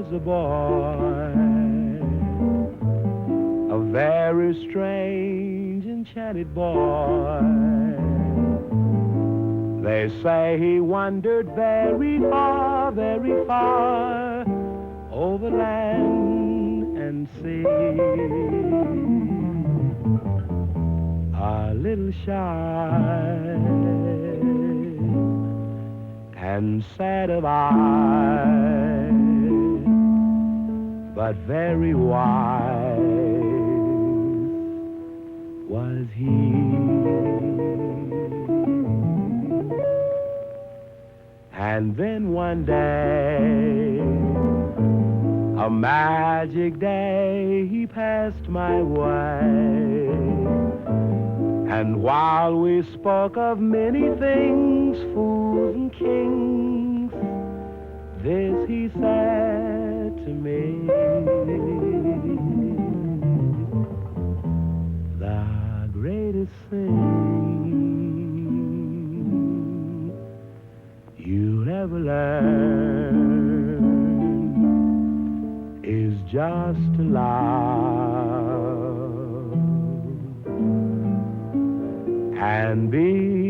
was a boy, a very strange, enchanted boy. They say he wandered very far over land and sea. A little shy and sad of eye, but very wise was he. And then one day, a magic day, he passed my way. And while we spoke of many things, fools and kings, this he said to me: the greatest thing you'll ever learn is just to love and be